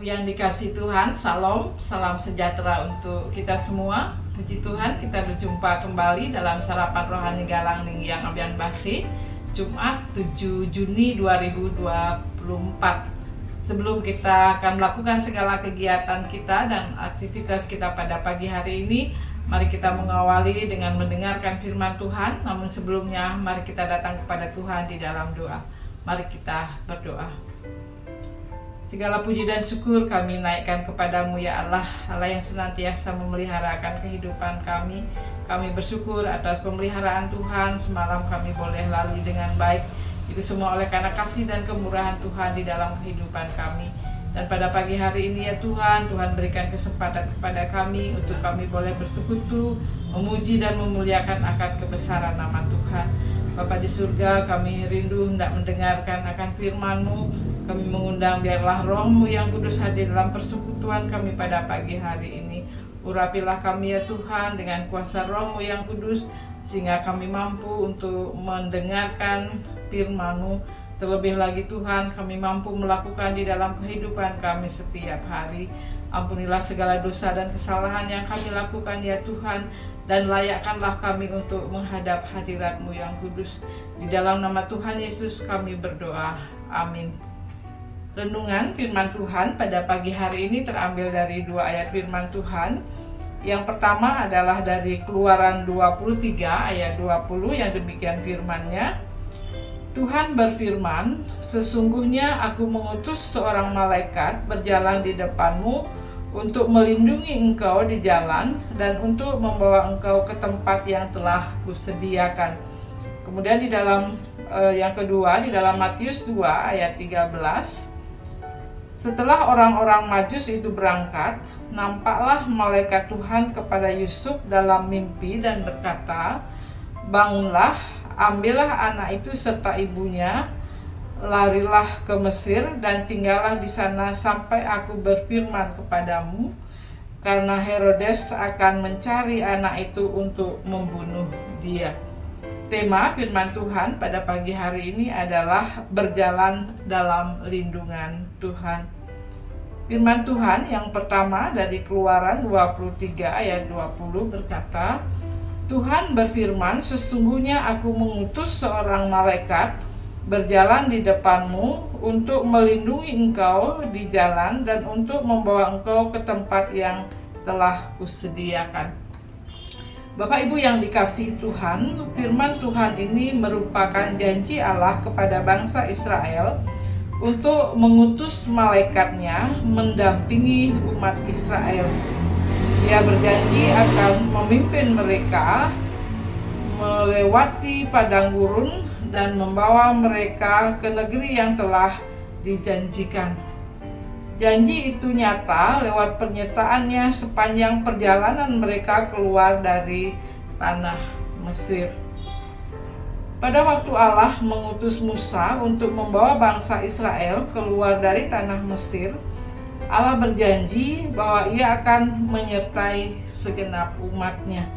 yang dikasihi Tuhan, Salam, salam sejahtera untuk kita semua. Puji Tuhan, kita berjumpa kembali dalam Sarapan Rohani Galang Ning yang Abian Basi, Jumat 7 Juni 2024. Sebelum kita akan melakukan segala kegiatan kita dan aktivitas kita pada pagi hari ini, mari kita mengawali dengan mendengarkan firman Tuhan. Namun sebelumnya, mari kita datang kepada Tuhan di dalam doa. Mari kita berdoa. Segala puji dan syukur kami naikkan kepadamu ya Allah, Allah yang senantiasa memeliharakan kehidupan kami. Kami bersyukur atas pemeliharaan Tuhan, semalam kami boleh lalui dengan baik. Itu semua oleh karena kasih dan kemurahan Tuhan di dalam kehidupan kami. Dan pada pagi hari ini ya Tuhan, Tuhan berikan kesempatan kepada kami untuk kami boleh bersekutu, memuji dan memuliakan akan kebesaran nama Tuhan. Bapa di surga, kami rindu hendak mendengarkan akan firman-Mu. Kami mengundang biarlah Roh-Mu yang kudus hadir dalam persekutuan kami pada pagi hari ini. Urapilah kami ya Tuhan dengan kuasa Roh-Mu yang kudus, sehingga kami mampu untuk mendengarkan firman-Mu. Terlebih lagi Tuhan, kami mampu melakukan di dalam kehidupan kami setiap hari. Ampunilah segala dosa dan kesalahan yang kami lakukan ya Tuhan, dan layakkanlah kami untuk menghadap hadirat-Mu yang kudus. Di dalam nama Tuhan Yesus kami berdoa. Amin. Renungan firman Tuhan pada pagi hari ini terambil dari 2 ayat firman Tuhan. Yang pertama adalah dari Keluaran 23 ayat 20 yang demikian firman-Nya. Tuhan berfirman, sesungguhnya aku mengutus seorang malaikat berjalan di depanmu untuk melindungi engkau di jalan dan untuk membawa engkau ke tempat yang telah kusediakan. Kemudian di dalam yang kedua, di dalam Matius 2 ayat 13, setelah orang-orang Majus itu berangkat, nampaklah malaikat Tuhan kepada Yusuf dalam mimpi dan berkata, bangunlah, ambillah anak itu serta ibunya, larilah ke Mesir dan tinggallah di sana sampai aku berfirman kepadamu, karena Herodes akan mencari anak itu untuk membunuh dia. Tema firman Tuhan pada pagi hari ini adalah berjalan dalam lindungan Tuhan. Firman Tuhan yang pertama dari Keluaran 23 ayat 20 berkata, Tuhan berfirman, sesungguhnya aku mengutus seorang malaikat berjalan di depanmu untuk melindungi engkau di jalan dan untuk membawa engkau ke tempat yang telah kusediakan. Bapak Ibu yang dikasihi Tuhan, firman Tuhan ini merupakan janji Allah kepada bangsa Israel untuk mengutus malaikatnya mendampingi umat Israel. Dia berjanji akan memimpin mereka melewati padang gurun dan membawa mereka ke negeri yang telah dijanjikan. Janji itu nyata lewat pernyataannya sepanjang perjalanan mereka keluar dari tanah Mesir. Pada waktu Allah mengutus Musa untuk membawa bangsa Israel keluar dari tanah Mesir, Allah berjanji bahwa Ia akan menyertai segenap umat-Nya.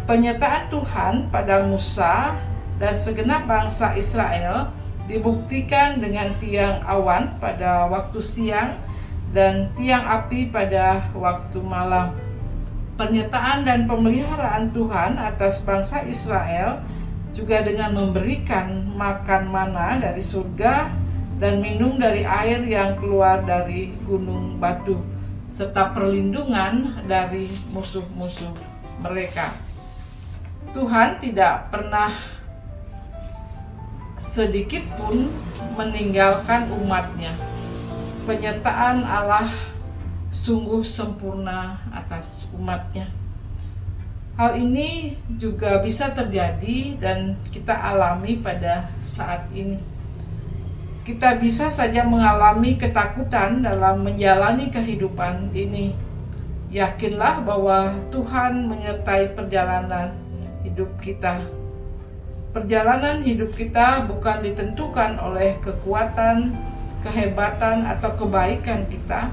Penyertaan Tuhan pada Musa dan segenap bangsa Israel dibuktikan dengan tiang awan pada waktu siang dan tiang api pada waktu malam. Penyertaan dan pemeliharaan Tuhan atas bangsa Israel juga dengan memberikan makan mana dari surga dan minum dari air yang keluar dari gunung batu, serta perlindungan dari musuh-musuh mereka. Tuhan tidak pernah sedikit pun meninggalkan umat-Nya. Penyertaan Allah sungguh sempurna atas umat-Nya. Hal ini juga bisa terjadi dan kita alami pada saat ini. Kita bisa saja mengalami ketakutan dalam menjalani kehidupan ini. Yakinlah bahwa Tuhan menyertai perjalanan hidup kita. Perjalanan hidup kita bukan ditentukan oleh kekuatan, kehebatan, atau kebaikan kita,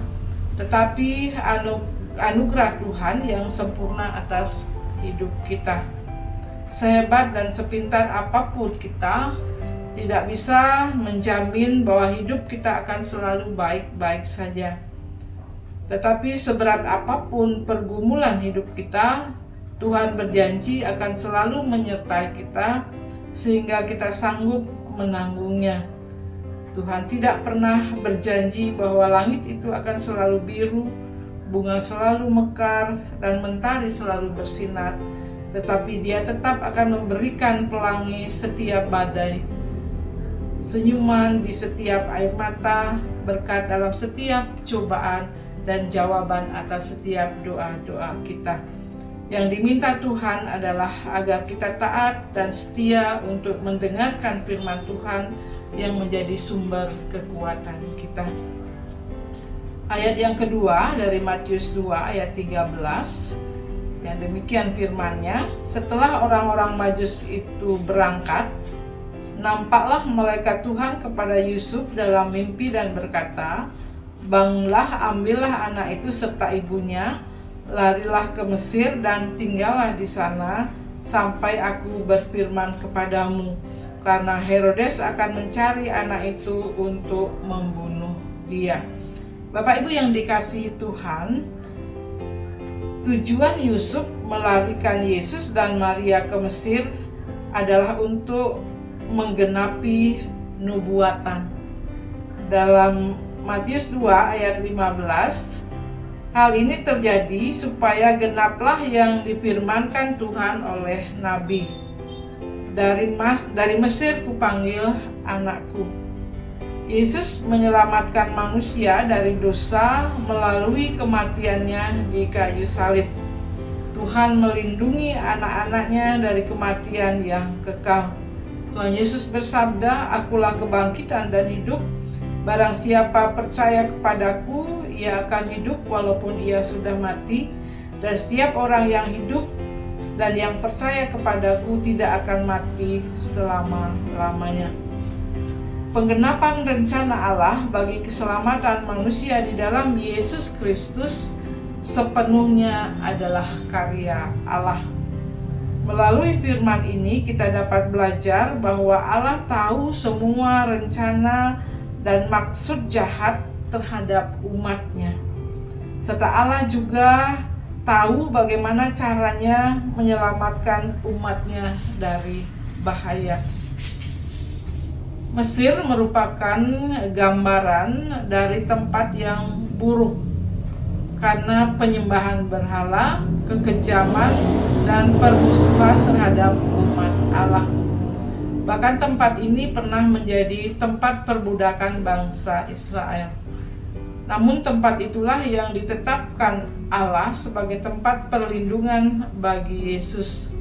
tetapi anugerah Tuhan yang sempurna atas hidup kita. Sehebat dan sepintar apapun kita, tidak bisa menjamin bahwa hidup kita akan selalu baik-baik saja. Tetapi seberat apapun pergumulan hidup kita, Tuhan berjanji akan selalu menyertai kita sehingga kita sanggup menanggungnya. Tuhan tidak pernah berjanji bahwa langit itu akan selalu biru, bunga selalu mekar, dan mentari selalu bersinar. Tetapi Dia tetap akan memberikan pelangi setiap badai, senyuman di setiap air mata, berkat dalam setiap cobaan, dan jawaban atas setiap doa-doa kita. Yang diminta Tuhan adalah agar kita taat dan setia untuk mendengarkan firman Tuhan yang menjadi sumber kekuatan kita. Ayat yang kedua dari Matius 2 ayat 13, yang demikian firman-Nya, setelah orang-orang Majus itu berangkat, nampaklah malaikat Tuhan kepada Yusuf dalam mimpi dan berkata, "Bangunlah, ambillah anak itu serta ibunya, larilah ke Mesir dan tinggallah di sana sampai aku berfirman kepadamu, karena Herodes akan mencari anak itu untuk membunuh dia." Bapak Ibu yang dikasihi Tuhan, tujuan Yusuf melarikan Yesus dan Maria ke Mesir adalah untuk menggenapi nubuatan. Dalam Matius 2 ayat 15, hal ini terjadi supaya genaplah yang difirmankan Tuhan oleh Nabi. Dari Mesir kupanggil anakku. Yesus menyelamatkan manusia dari dosa melalui kematiannya di kayu salib. Tuhan melindungi anak-anaknya dari kematian yang kekal. Tuhan Yesus bersabda, "Akulah kebangkitan dan hidup. Barang siapa percaya kepadaku, ia akan hidup walaupun ia sudah mati. Dan setiap orang yang hidup dan yang percaya kepadaku tidak akan mati selama-lamanya." Penggenapan rencana Allah bagi keselamatan manusia di dalam Yesus Kristus sepenuhnya adalah karya Allah. Melalui firman ini kita dapat belajar bahwa Allah tahu semua rencana dan maksud jahat terhadap umat-Nya. Serta Allah juga tahu bagaimana caranya menyelamatkan umat-Nya dari bahaya. Mesir merupakan gambaran dari tempat yang buruk karena penyembahan berhala, kekejaman, dan permusuhan terhadap umat Allah. Bahkan tempat ini pernah menjadi tempat perbudakan bangsa Israel. Namun tempat itulah yang ditetapkan Allah sebagai tempat perlindungan bagi Yesus.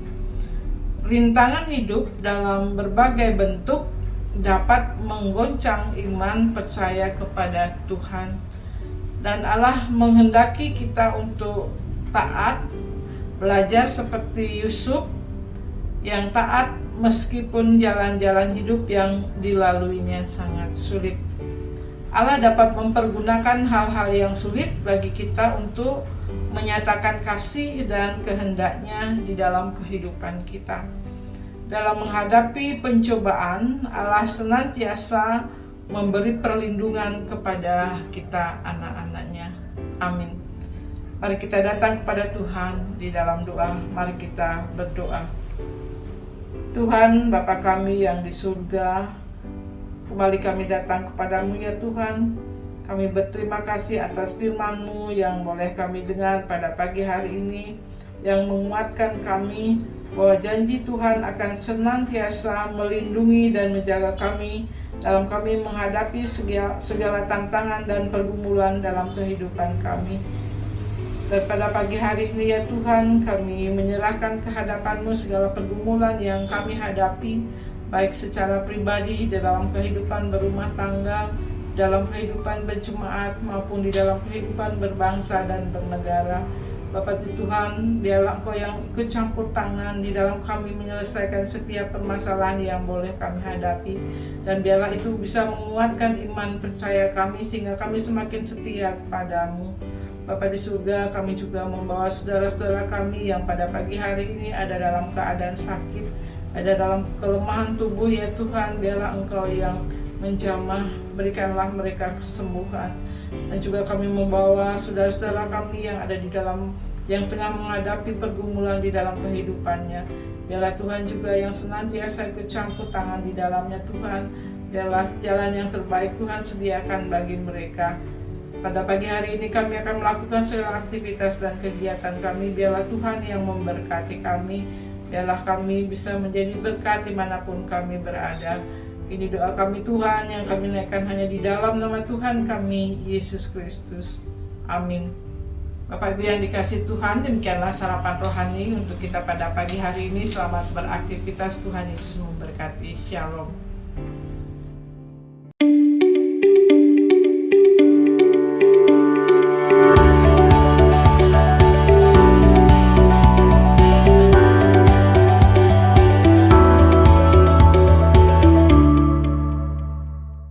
Rintangan hidup dalam berbagai bentuk dapat menggoncang iman percaya kepada Tuhan. Dan Allah menghendaki kita untuk taat, belajar seperti Yusuf yang taat meskipun jalan-jalan hidup yang dilaluinya sangat sulit. Allah dapat mempergunakan hal-hal yang sulit bagi kita untuk menyatakan kasih dan kehendak-Nya di dalam kehidupan kita. Dalam menghadapi pencobaan, Allah senantiasa memberi perlindungan kepada kita anak-anak-Nya. Amin. Mari kita datang kepada Tuhan di dalam doa. Mari kita berdoa. Tuhan, Bapa kami yang di surga, kembali kami datang kepadamu ya Tuhan. Kami berterima kasih atas firman-Mu yang boleh kami dengar pada pagi hari ini, yang menguatkan kami bahwa janji Tuhan akan senantiasa melindungi dan menjaga kami dalam kami menghadapi segala tantangan dan pergumulan dalam kehidupan kami. Dan pada pagi hari ini ya Tuhan, kami menyerahkan ke hadapan-Mu segala pergumulan yang kami hadapi, baik secara pribadi, di dalam kehidupan berumah tangga, dalam kehidupan berjemaat, maupun di dalam kehidupan berbangsa dan bernegara. Bapak Tuhan, biarlah Engkau yang ikut campur tangan di dalam kami menyelesaikan setiap permasalahan yang boleh kami hadapi. Dan biarlah itu bisa menguatkan iman percaya kami sehingga kami semakin setia kepada-Mu. Bapa di surga, kami juga membawa saudara-saudara kami yang pada pagi hari ini ada dalam keadaan sakit, ada dalam kelemahan tubuh ya Tuhan. Biarlah Engkau yang menjamah, berikanlah mereka kesembuhan. Dan juga kami membawa saudara-saudara kami yang ada di dalam, yang tengah menghadapi pergumulan di dalam kehidupannya. Biarlah Tuhan juga yang senantiasa ikut campur tangan di dalamnya Tuhan. Biarlah jalan yang terbaik Tuhan sediakan bagi mereka. Pada pagi hari ini kami akan melakukan segala aktivitas dan kegiatan kami. Biarlah Tuhan yang memberkati kami. Biarlah kami bisa menjadi berkat dimanapun kami berada. Ini doa kami Tuhan yang kami naikkan hanya di dalam nama Tuhan kami, Yesus Kristus. Amin. Bapak Ibu yang dikasih Tuhan, demikianlah sarapan rohani untuk kita pada pagi hari ini. Selamat beraktivitas, Tuhan Yesus memberkati. Shalom.